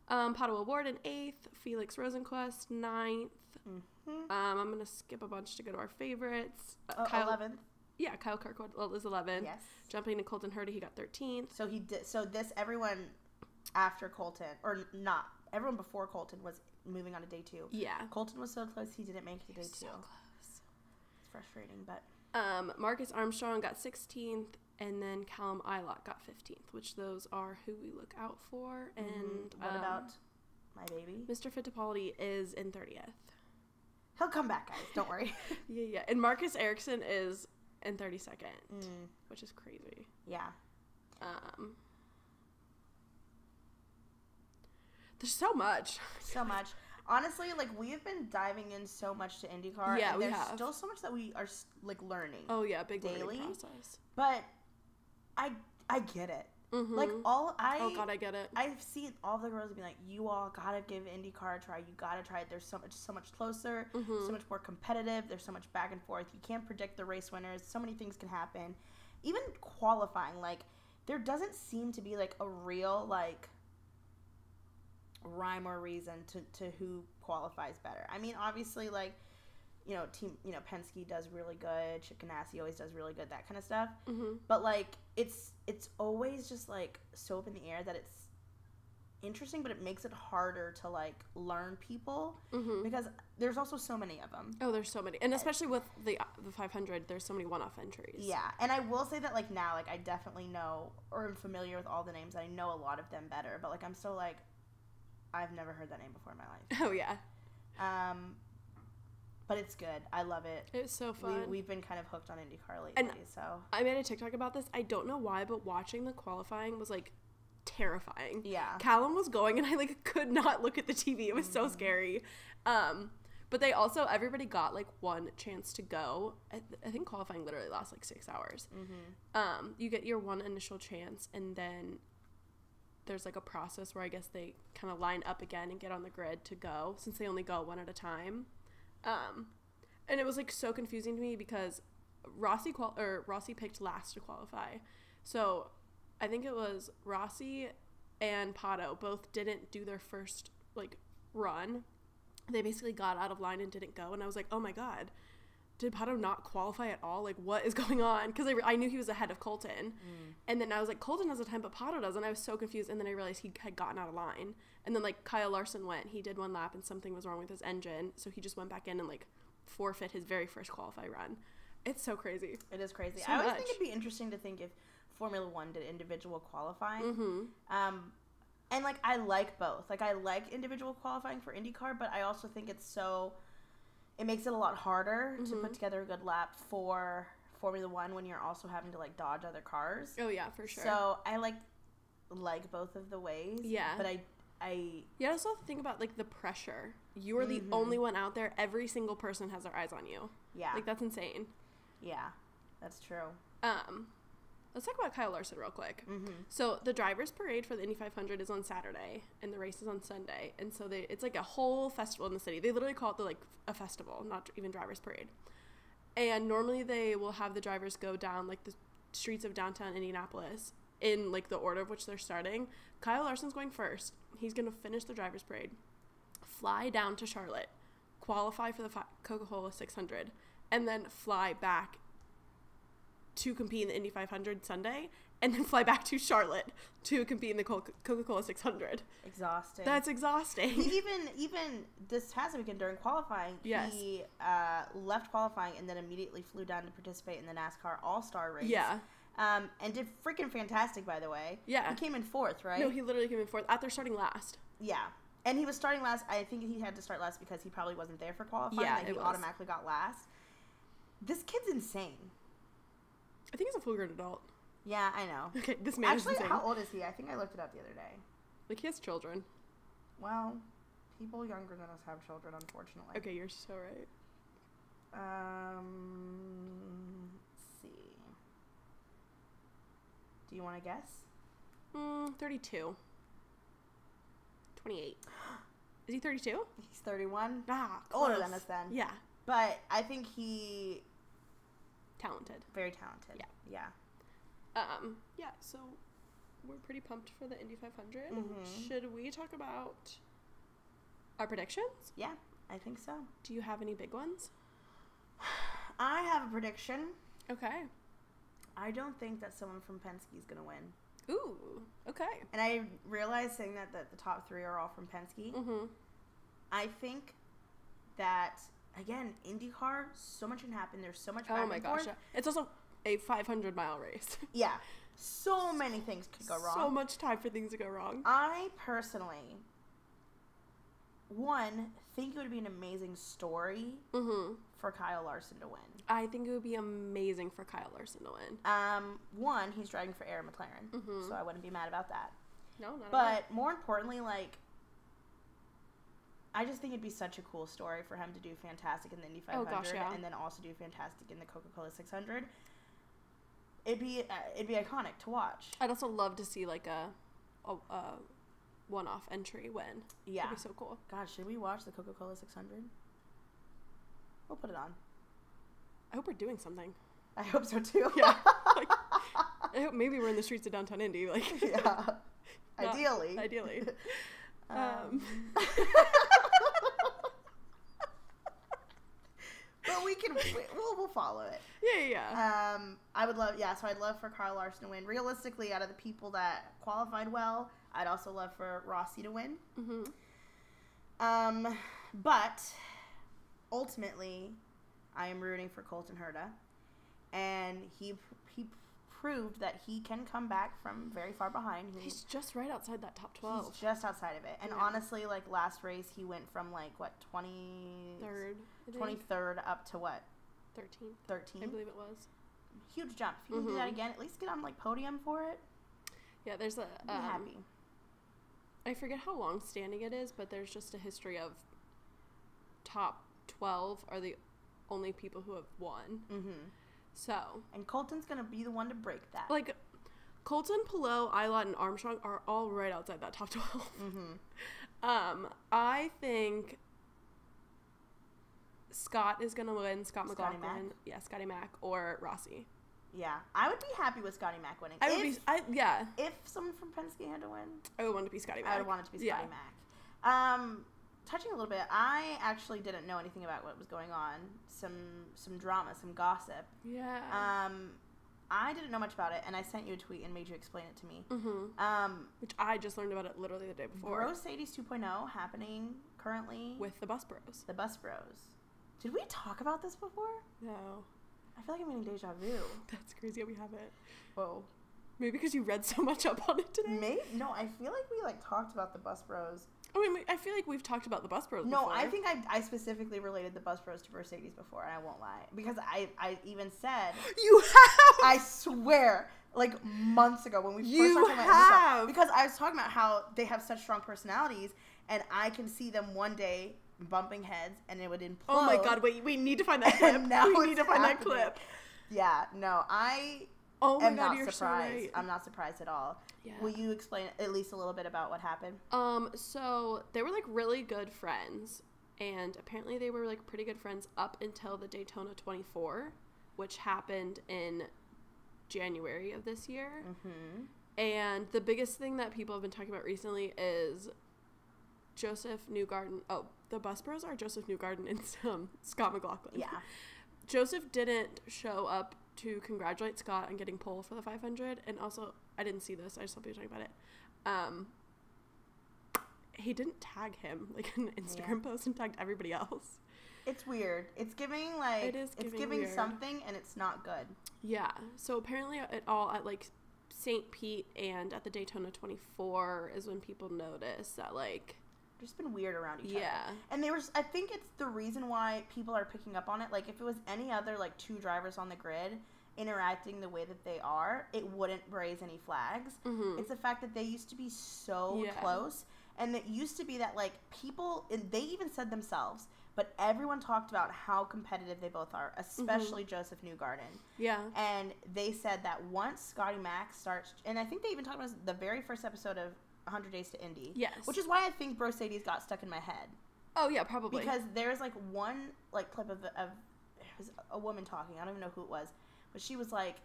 Pato Ward in 8th, Felix Rosenquist 9th. I'm going to skip a bunch to go to our favorites. Kyle 11th. Yeah, Kyle Kirkwood is 11th. Yes. Jumping to Colton Herta, he got 13th. So everyone after Colton, or not, everyone before Colton was moving on to day 2. Yeah. Colton was so close, he didn't make it to day 2. So close. It's frustrating, but. Marcus Armstrong got 16th. And then Callum Eilot got 15th, which those are who we look out for. And what about my baby. Mr. Fittipaldi is in 30th. He'll come back, guys. Don't worry. Yeah. And Marcus Ericsson is in 32nd, which is crazy. Yeah. There's so much. So much. Honestly, like, we have been diving in so much to IndyCar. Yeah, and we there's have. still so much that we are, like, learning. Oh, yeah. Big daily learning process. But I get it. Mm-hmm. Like, oh, God, I get it. I've seen all the girls be like, you all gotta give IndyCar a try. You gotta try it. There's so much closer, so much more competitive. There's so much back and forth. You can't predict the race winners. So many things can happen. Even qualifying, like, there doesn't seem to be, like, a real, like, rhyme or reason to who qualifies better. I mean, obviously, like, Penske does really good. Chip Ganassi always does really good, that kind of stuff. Mm-hmm. But, like, it's always just, like, so up in the air that it's interesting, but it makes it harder to, like, learn people because there's also so many of them. Oh, there's so many. And especially with the 500, there's so many one-off entries. Yeah. And I will say that, like, now, like, I definitely know or am familiar with all the names. I know a lot of them better. But, like, I'm still, like, I've never heard that name before in my life. Oh, yeah. But it's good. I love it. It's so fun. We've been kind of hooked on IndyCar lately, and so. I made a TikTok about this. I don't know why, but watching the qualifying was, like, terrifying. Yeah. Callum was going, and I, like, could not look at the TV. It was so scary. But they also, everybody got, like, one chance to go. I think qualifying literally lasts, like, 6 hours. You get your one initial chance, and then there's, like, a process where I guess they kind of line up again and get on the grid to go, since they only go one at a time. And it was, like, so confusing to me because Rossi picked last to qualify. So I think it was Rossi and Pato both didn't do their first, like, run. They basically got out of line and didn't go. And I was like, oh my God, did Pato not qualify at all? Like, what is going on? Because I knew he was ahead of Colton. And then I was like, Colton has a time, but Pato doesn't. I was so confused. And then I realized he had gotten out of line. And then, like, Kyle Larson went. He did one lap and something was wrong with his engine. So he just went back in and, like, forfeit his very first qualify run. It's so crazy. It is crazy. So I always much. think it'd be interesting to think if Formula One did individual qualifying. And, like, I like both. Like, I like individual qualifying for IndyCar, but I also think it makes it a lot harder to put together a good lap for Formula One when you're also having to, like, dodge other cars. Oh, yeah, for sure. So I like both of the ways. Yeah. But You also have to think about, like, the pressure. You are the only one out there. Every single person has their eyes on you. Yeah. Like, that's insane. Yeah, that's true. Let's talk about Kyle Larson real quick. So the drivers' parade for the Indy 500 is on Saturday, and the race is on Sunday. And so it's like a whole festival in the city. They literally call it like a festival, not even drivers' parade. And normally they will have the drivers go down, like, the streets of downtown Indianapolis in, like, the order of which they're starting. Kyle Larson's going first. He's going to finish the drivers' parade, fly down to Charlotte, qualify for the Coca-Cola 600, and then fly back to compete in the Indy 500 Sunday, and then fly back to Charlotte to compete in the Coca-Cola 600. Exhausting. That's exhausting. He even this past weekend during qualifying, yes. He left qualifying and then immediately flew down to participate in the NASCAR All-Star race. Yeah. And did freaking fantastic, by the way. Yeah. He came in fourth, right? No, he literally came in fourth after starting last. Yeah. And he was starting last. I think he had to start last because he probably wasn't there for qualifying. Yeah, like, he automatically got last. This kid's insane. I think he's a full-grown adult. Yeah, I know. Okay, this man is insane. Actually, how old is he? I think I looked it up the other day. Like, he has children. Well, people younger than us have children, unfortunately. Okay, you're so right. Let's see. Do you want to guess? 32. 28. Is he 32? He's 31. Ah, older close. than us then. Yeah. But I think he... Talented. Very talented. Yeah. Yeah, so we're pretty pumped for the Indy 500. Should we talk about our predictions? Yeah, I think so. Do you have any big ones? I have a prediction. Okay. I don't think that someone from Penske is going to win. Ooh, okay. And I realized saying that the top three are all from Penske. I think that, again, IndyCar, so much can happen. There's so much back and forth. Yeah. It's also a 500-mile race. Yeah. So many things could go wrong. So much time for things to go wrong. I personally think it would be an amazing story for Kyle Larson to win. I think it would be amazing for Kyle Larson to win. He's driving for Air McLaren, so I wouldn't be mad about that. No, not at all. But more importantly, like, I just think it'd be such a cool story for him to do fantastic in the Indy 500 and then also do fantastic in the Coca-Cola 600. It'd be iconic to watch. I'd also love to see like a one-off entry win. Yeah. That'd be so cool. God, should we watch the Coca-Cola 600? We'll put it on. I hope we're doing something. I hope so too. Yeah. Like, I hope maybe we're in the streets of downtown Indy. Like, yeah. Ideally. But we'll follow it. Yeah. I'd love for Kyle Larson to win. Realistically, out of the people that qualified well, I'd also love for Rossi to win. But ultimately, I am rooting for Colton Herta, and he proved that he can come back from very far behind. He's just right outside that top 12. He's just outside of it. And honestly, like, last race, he went from, like, what, 23rd up to what? 13? I believe it was. Huge jump. If you can do that again, at least get on, like, podium for it. Yeah, there's a... Be happy. I forget how long standing it is, but there's just a history of top 12 are the only people who have won. So. And Colton's going to be the one to break that. Like, Colton, Palou, Ilott, and Armstrong are all right outside that top 12. I think Scott is going to win. Scott McLaughlin. Yeah, Scotty Mac or Rossi. Yeah. I would be happy with Scotty Mac winning. If someone from Penske had to win. I would want it to be Scotty Mac. I would want it to be Scotty Mac. Touching a little bit, I actually didn't know anything about what was going on. Some drama, some gossip. Yeah. I didn't know much about it, and I sent you a tweet and made you explain it to me. Which I just learned about it literally the day before. Mercedes 2.0 happening currently. With the Bus Bros. The Bus Bros. Did we talk about this before? No. I feel like I'm getting deja vu. That's crazy how we haven't. Whoa. Maybe because you read so much up on it today? Maybe. No, I feel like we, like, talked about the Bus Bros. I mean, I feel like we've talked about the Bus Bros before. No, I think I specifically related the Bus Bros to Mercedes before, and I won't lie. Because I even said... You have! I swear, like, months ago when we first started talking about this. Because I was talking about how they have such strong personalities, and I can see them one day bumping heads, and it would implode. Oh my god, wait, we need to find that clip. We need to find that clip. Yeah, no, I... Oh my I'm god, not you're surprised. so right. I'm not surprised at all. Yeah. Will you explain at least a little bit about what happened? So they were like really good friends, and apparently they were like pretty good friends up until the Daytona 24, which happened in January of this year. And the biggest thing that people have been talking about recently is Joseph Newgarden. Oh, the Bus Bros are Joseph Newgarden and Scott McLaughlin. Yeah. Joseph didn't show up to congratulate Scott on getting pole for the 500, and also I didn't see this, I just saw people talking about it. He didn't tag him like in an Instagram post and tagged everybody else. It's weird. It's giving like it's giving weird. Something, and it's not good. Yeah. So apparently it all at like St. Pete and at the Daytona 24 is when people notice that like just been weird around each other. And they were I think it's the reason why people are picking up on it. Like if it was any other like two drivers on the grid interacting the way that they are, it wouldn't raise any flags. It's the fact that they used to be so close, and it used to be that like people, and they even said themselves, but everyone talked about how competitive they both are, especially Joseph Newgarden. Yeah. And they said that once Scotty Mac starts, and I think they even talked about the very first episode of 100 Days to Indy. Yes. Which is why I think Mercedes got stuck in my head. Oh, yeah, probably. Because there's, like, one, like, clip of it was a woman talking. I don't even know who it was. But she was like,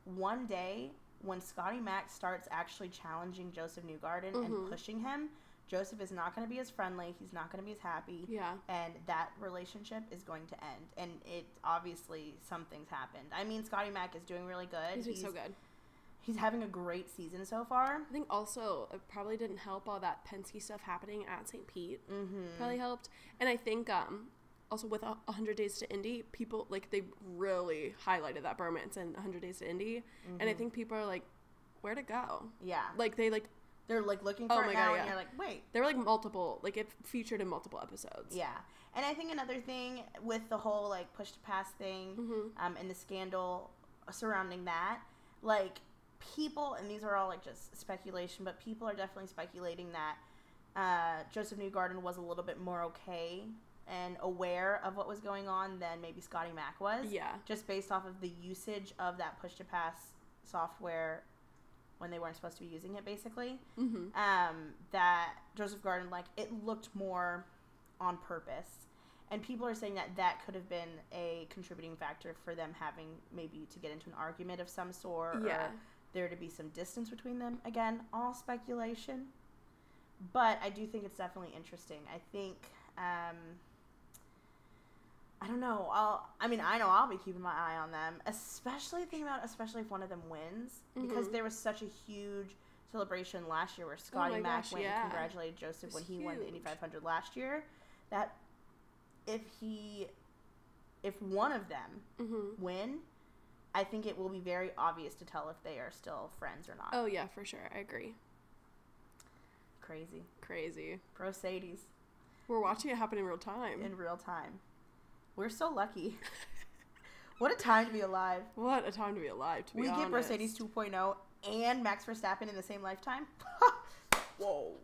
one day when Scotty Mac starts actually challenging Joseph Newgarden and pushing him, Joseph is not going to be as friendly. He's not going to be as happy. Yeah. And that relationship is going to end. And it, obviously, something's happened. I mean, Scotty Mac is doing really good. He's doing so good. He's having a great season so far. I think also it probably didn't help all that Penske stuff happening at St. Pete. Probably helped. And I think also with 100 Days to Indy, people, like, they really highlighted that bromance in 100 Days to Indy. And I think people are like, where'd it go? Yeah. Like, they, like, They're, like, looking for it now, and you're like, wait. There were, like, multiple, like, it featured in multiple episodes. Yeah. And I think another thing with the whole, like, push-to-pass thing, and the scandal surrounding that, like, people, and these are all, like, just speculation, but people are definitely speculating that Joseph Newgarden was a little bit more okay and aware of what was going on than maybe Scotty Mac was. Yeah. Just based off of the usage of that push-to-pass software when they weren't supposed to be using it, basically. That Joseph Garden, like, it looked more on purpose. And people are saying that that could have been a contributing factor for them having maybe to get into an argument of some sort. Or there to be some distance between them. Again, all speculation. But I do think it's definitely interesting. I think, I don't know. I know I'll be keeping my eye on them. Especially if one of them wins. Because there was such a huge celebration last year where Scotty Mac went and congratulated Joseph when he won the Indy 500 last year. That if one of them win, I think it will be very obvious to tell if they are still friends or not. Oh, yeah, for sure. I agree. Crazy. Mercedes. We're watching it happen in real time. We're so lucky. What a time to be alive. To be honest. We get Mercedes 2.0 and Max Verstappen in the same lifetime. Whoa.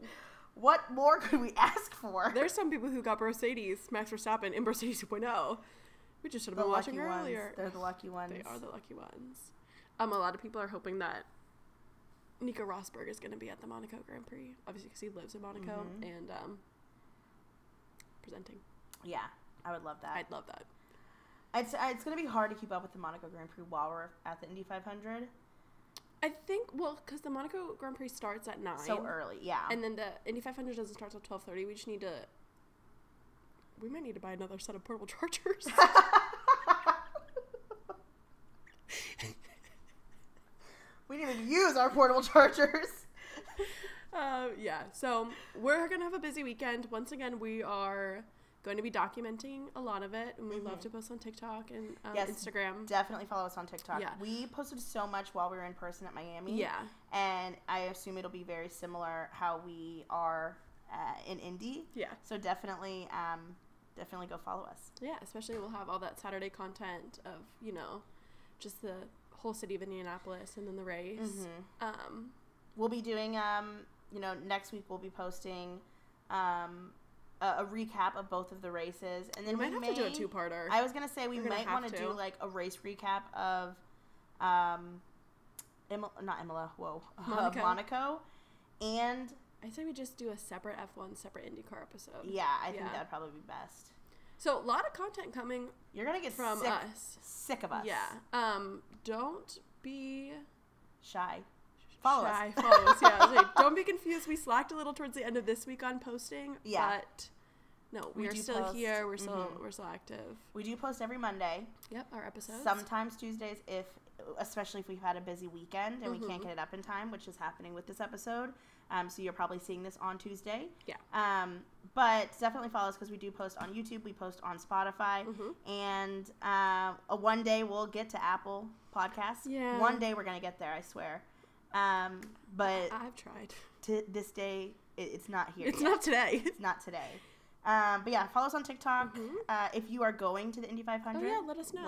What more could we ask for? There's some people who got Mercedes, Max Verstappen, and Mercedes 2.0. We just should have been watching her earlier. They're the lucky ones. They are the lucky ones. A lot of people are hoping that Nico Rosberg is going to be at the Monaco Grand Prix, obviously because he lives in Monaco and presenting. Yeah, I would love that. I'd love that. It's going to be hard to keep up with the Monaco Grand Prix while we're at the Indy 500. I think, because the Monaco Grand Prix starts at 9. So early, yeah. And then the Indy 500 doesn't start till 12:30. We might need to buy another set of portable chargers. We didn't even use our portable chargers. Yeah, so we're going to have a busy weekend. Once again, we are going to be documenting a lot of it, and we love to post on TikTok and Instagram. Definitely follow us on TikTok. Yeah. We posted so much while we were in person at Miami. Yeah. And I assume it'll be very similar how we are in Indy. Yeah. So definitely go follow us. Yeah, especially we'll have all that Saturday content of, just the whole city of Indianapolis and then the race. We'll be doing, next week we'll be posting a recap of both of the races, and then we might have to do a two-parter. I was gonna say we might want to do like a race recap of Monaco, and I say we just do a separate F1, separate IndyCar episode. Yeah, I think that'd probably be best. So a lot of content coming. You're gonna get from us. Sick of us. Yeah. Don't be shy. Follow us. Yeah. Don't be confused. We slacked a little towards the end of this week on posting. Yeah. But no, we are still here. We're still active. We do post every Monday. Yep, our episodes. Sometimes Tuesdays, especially if we've had a busy weekend and we can't get it up in time, which is happening with this episode. So you're probably seeing this on Tuesday. Yeah. But definitely follow us because we do post on YouTube. We post on Spotify. And one day we'll get to Apple Podcasts. Yeah. One day we're going to get there, I swear. But I've tried. To this day, it's not here It's yet. not today. It's not today. But yeah, follow us on TikTok. If you are going to the Indy 500, let us know.